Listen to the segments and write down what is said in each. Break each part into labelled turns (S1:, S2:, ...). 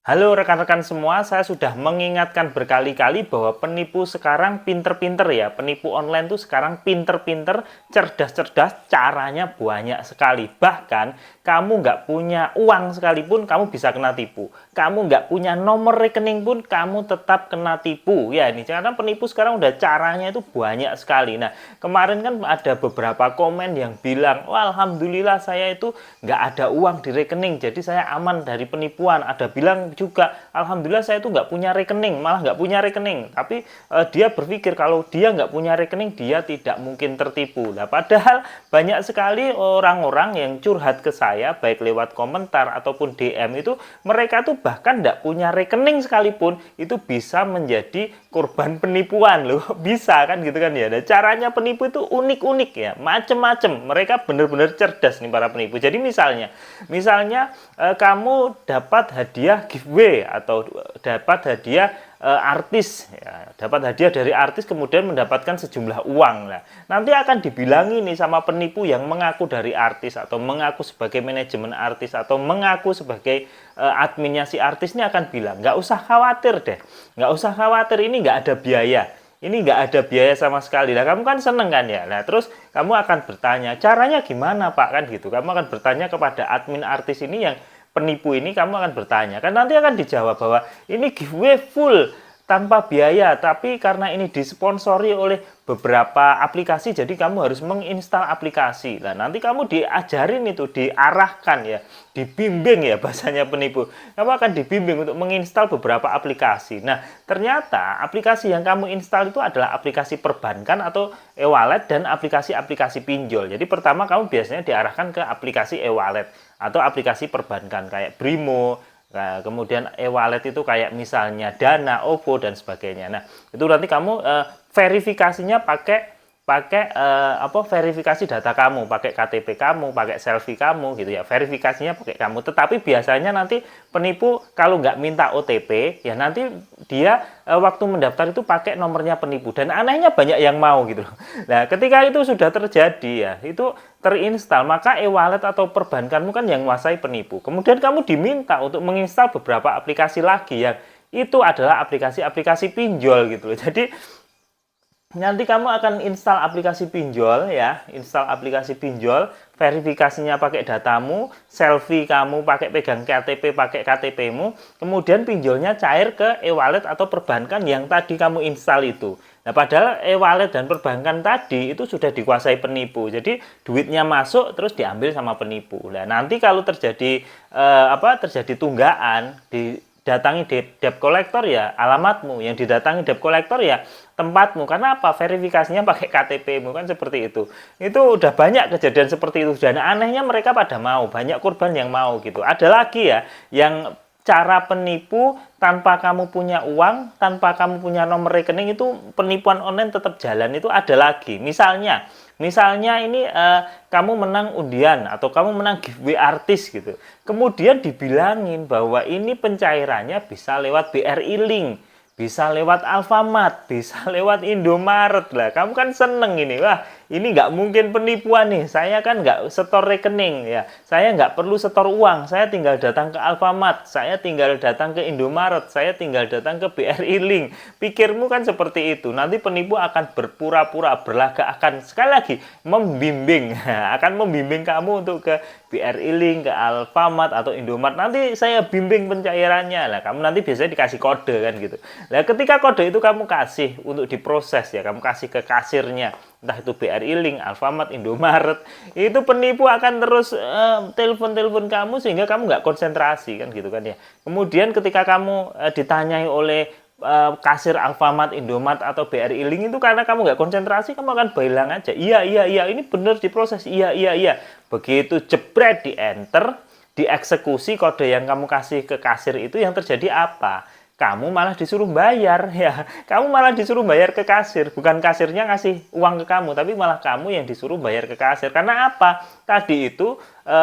S1: Halo rekan-rekan semua, saya sudah mengingatkan berkali-kali bahwa penipu sekarang pinter-pinter ya. Penipu online tuh sekarang pinter-pinter, cerdas-cerdas, caranya banyak sekali. Bahkan kamu nggak punya uang sekalipun, kamu bisa kena tipu. Kamu nggak punya nomor rekening pun, kamu tetap kena tipu. Ya ini, karena penipu sekarang udah caranya itu banyak sekali. Nah, kemarin kan ada beberapa komen yang bilang, wah alhamdulillah saya itu nggak ada uang di rekening, jadi saya aman dari penipuan. Ada bilang juga alhamdulillah saya itu nggak punya rekening, malah nggak punya rekening, tapi dia berpikir kalau dia nggak punya rekening dia tidak mungkin tertipu. Nah padahal banyak sekali orang-orang yang curhat ke saya baik lewat komentar ataupun DM itu, mereka tuh bahkan nggak punya rekening sekalipun itu bisa menjadi korban penipuan loh. Bisa kan gitu kan ya. Dan caranya penipu itu unik-unik ya, macem-macem. Mereka benar-benar cerdas nih para penipu. Jadi misalnya kamu dapat hadiah giveaway atau dapat hadiah artis ya, dapat hadiah dari artis kemudian mendapatkan sejumlah uang. Nah, nanti akan dibilangi nih sama penipu yang mengaku dari artis atau mengaku sebagai manajemen artis atau mengaku sebagai adminnya si artis, ini akan bilang nggak usah khawatir deh, nggak usah khawatir, ini nggak ada biaya, ini nggak ada biaya sama sekali. Nah kamu kan seneng kan ya. Nah terus kamu akan bertanya caranya gimana pak, kan gitu. Kamu akan bertanya kepada admin artis ini yang penipu ini, kamu akan bertanya kan, nanti akan dijawab bahwa ini giveaway full tanpa biaya, tapi karena ini disponsori oleh beberapa aplikasi jadi kamu harus menginstal aplikasi. Nah nanti kamu diajarin itu, diarahkan ya, dibimbing ya bahasanya penipu, kamu akan dibimbing untuk menginstal beberapa aplikasi. Nah ternyata aplikasi yang kamu install itu adalah aplikasi perbankan atau e-wallet dan aplikasi-aplikasi pinjol. Jadi pertama kamu biasanya diarahkan ke aplikasi e-wallet atau aplikasi perbankan kayak Brimo. Nah, kemudian e-wallet itu kayak misalnya Dana, OVO dan sebagainya. Nah, itu nanti kamu verifikasinya pakai pakai verifikasi data kamu, pakai KTP kamu, pakai selfie kamu gitu ya. Verifikasinya pakai kamu. Tetapi biasanya nanti penipu kalau nggak minta OTP, ya nanti dia waktu mendaftar itu pakai nomornya penipu, dan anehnya banyak yang mau gitu loh. Nah, ketika itu sudah terjadi ya, itu terinstall, maka e-wallet atau perbankanmu kan yang menguasai penipu. Kemudian kamu diminta untuk menginstal beberapa aplikasi lagi yang itu adalah aplikasi-aplikasi pinjol gitu loh. Jadi nanti kamu akan install aplikasi pinjol ya, install aplikasi pinjol, verifikasinya pakai datamu, selfie kamu pakai pegang KTP, pakai KTP-mu, kemudian pinjolnya cair ke e-wallet atau perbankan yang tadi kamu install itu. Nah, padahal e-wallet dan perbankan tadi itu sudah dikuasai penipu. Jadi duitnya masuk terus diambil sama penipu. Nah, nanti kalau terjadi terjadi tunggakan, didatangi debt collector ya alamatmu, yang didatangi debt collector ya tempatmu. Karena apa? Verifikasinya pakai KTP-mu kan, seperti itu. Itu udah banyak kejadian seperti itu, dan anehnya mereka pada mau, banyak korban yang mau gitu. Ada lagi ya yang cara penipu tanpa kamu punya uang, tanpa kamu punya nomor rekening, itu penipuan online tetap jalan. Itu ada lagi. Misalnya ini kamu menang undian atau kamu menang giveaway artis gitu. Kemudian dibilangin bahwa ini pencairannya bisa lewat BRI Link, bisa lewat Alfamart, bisa lewat Indomaret. Lah kamu kan seneng ini, wah ini nggak mungkin penipuan nih, saya kan nggak setor rekening ya, saya nggak perlu setor uang, saya tinggal datang ke Alfamart, saya tinggal datang ke Indomaret, saya tinggal datang ke BRI Link. Pikirmu kan seperti itu. Nanti penipu akan berpura-pura, berlagak, akan sekali lagi membimbing akan membimbing kamu untuk ke BRI Link, ke Alfamart atau Indomaret. Nanti saya bimbing pencairannya. Lah kamu nanti biasanya dikasih kode kan gitu. Nah, ketika kode itu kamu kasih untuk diproses ya, kamu kasih ke kasirnya, entah itu BRI Link, Alfamart, Indomaret, itu penipu akan terus telepon-telepon kamu sehingga kamu nggak konsentrasi kan gitu kan ya. Kemudian ketika kamu ditanyai oleh kasir Alfamart, Indomaret atau BRI Link itu, karena kamu nggak konsentrasi, kamu akan bilang aja iya iya iya, ini benar diproses, iya iya iya. Begitu jebret di enter, dieksekusi kode yang kamu kasih ke kasir itu, yang terjadi apa? Kamu malah disuruh bayar ya, kamu malah disuruh bayar ke kasir, bukan kasirnya ngasih uang ke kamu, tapi malah kamu yang disuruh bayar ke kasir. Karena apa? Tadi itu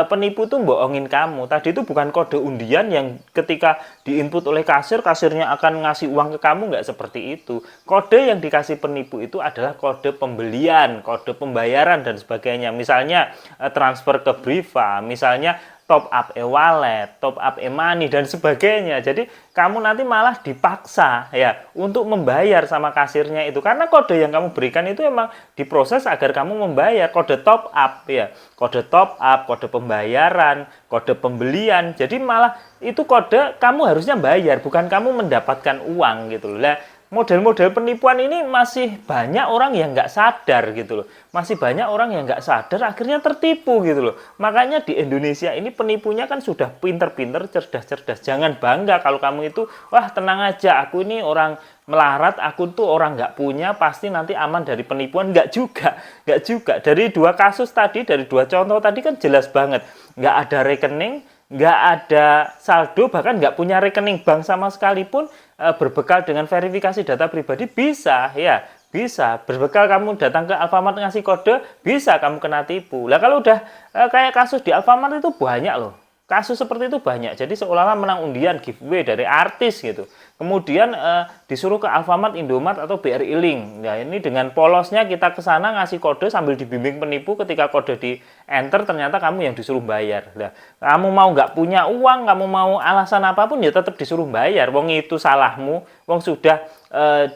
S1: penipu tuh bohongin kamu. Tadi itu bukan kode undian yang ketika diinput oleh kasir, kasirnya akan ngasih uang ke kamu, nggak seperti itu. Kode yang dikasih penipu itu adalah kode pembelian, kode pembayaran dan sebagainya. Misalnya transfer ke Briva, misalnya top up e-wallet, top up e-money dan sebagainya. Jadi kamu nanti malah dipaksa ya untuk membayar sama kasirnya itu, karena kode yang kamu berikan itu emang diproses agar kamu membayar, kode top up ya. Kode top up, kode pembayaran, kode pembelian. Jadi malah itu kode kamu harusnya bayar, bukan kamu mendapatkan uang gitu loh. Lah, model-model penipuan ini masih banyak orang yang nggak sadar gitu loh. Masih banyak orang yang nggak sadar akhirnya tertipu gitu loh. Makanya di Indonesia ini penipunya kan sudah pinter-pinter, cerdas-cerdas. Jangan bangga kalau kamu itu, wah tenang aja, aku ini orang melarat, aku tuh orang nggak punya, pasti nanti aman dari penipuan. Nggak juga, nggak juga. Dari dua kasus tadi, dari dua contoh tadi kan jelas banget. Nggak ada rekening, nggak ada saldo, bahkan nggak punya rekening bank sama sekalipun, berbekal dengan verifikasi data pribadi bisa ya, bisa berbekal kamu datang ke Alfamart ngasih kode, bisa kamu kena tipu. Lah kalau udah kayak kasus di Alfamart itu banyak loh, kasus seperti itu banyak. Jadi seolah-olah menang undian giveaway dari artis gitu, kemudian disuruh ke Alfamart, Indomart atau BRI Link. Nah ini dengan polosnya kita ke sana ngasih kode sambil dibimbing penipu, ketika kode di enter ternyata kamu yang disuruh bayar. Nah, kamu mau nggak punya uang, kamu mau alasan apapun ya tetap disuruh bayar. Wong itu salahmu, wong sudah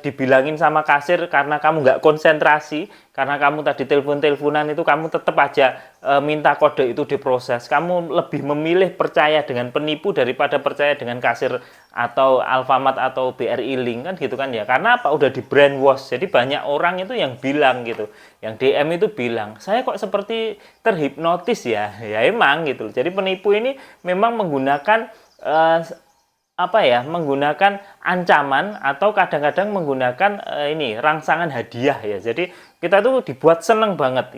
S1: dibilangin sama kasir karena kamu nggak konsentrasi, karena kamu tadi telepon-teleponan itu kamu tetap aja minta kode itu diproses. Kamu lebih memilih percaya dengan penipu daripada percaya dengan kasir atau Alfamart atau BRI Link kan gitu kan ya. Karena apa? Udah di brainwash. Jadi banyak orang itu yang bilang gitu, yang DM itu bilang, saya kok seperti terhipnotis ya. Ya emang gitu. Jadi penipu ini memang menggunakan menggunakan ancaman atau kadang-kadang menggunakan ini rangsangan hadiah ya. Jadi kita tuh dibuat seneng banget,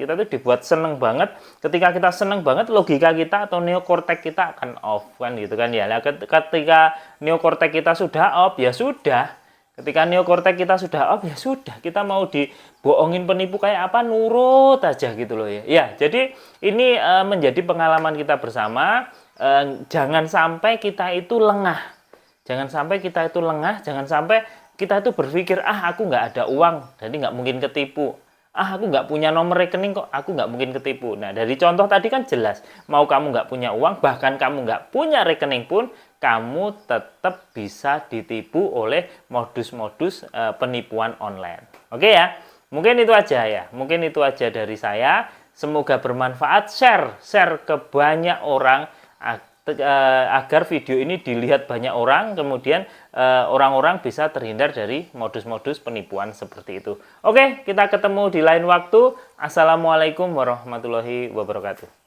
S1: ketika kita seneng banget, logika kita atau neokortek kita akan off kan gitu kan ya. Ketika neokortek kita sudah off ya sudah, kita mau dibohongin penipu kayak apa, nurut aja gitu loh ya. Ya, jadi ini menjadi pengalaman kita bersama. Jangan sampai kita itu lengah. Jangan sampai kita itu berpikir, aku nggak ada uang, jadi nggak mungkin ketipu. Aku nggak punya nomor rekening kok, aku nggak mungkin ketipu. Nah, dari contoh tadi kan jelas, mau kamu nggak punya uang, bahkan kamu nggak punya rekening pun, kamu tetap bisa ditipu oleh modus-modus penipuan online. Oke ya, mungkin itu aja dari saya. Semoga bermanfaat, share ke banyak orang, agar video ini dilihat banyak orang, kemudian orang-orang bisa terhindar dari modus-modus penipuan seperti itu. Oke, kita ketemu di lain waktu. Assalamualaikum warahmatullahi wabarakatuh.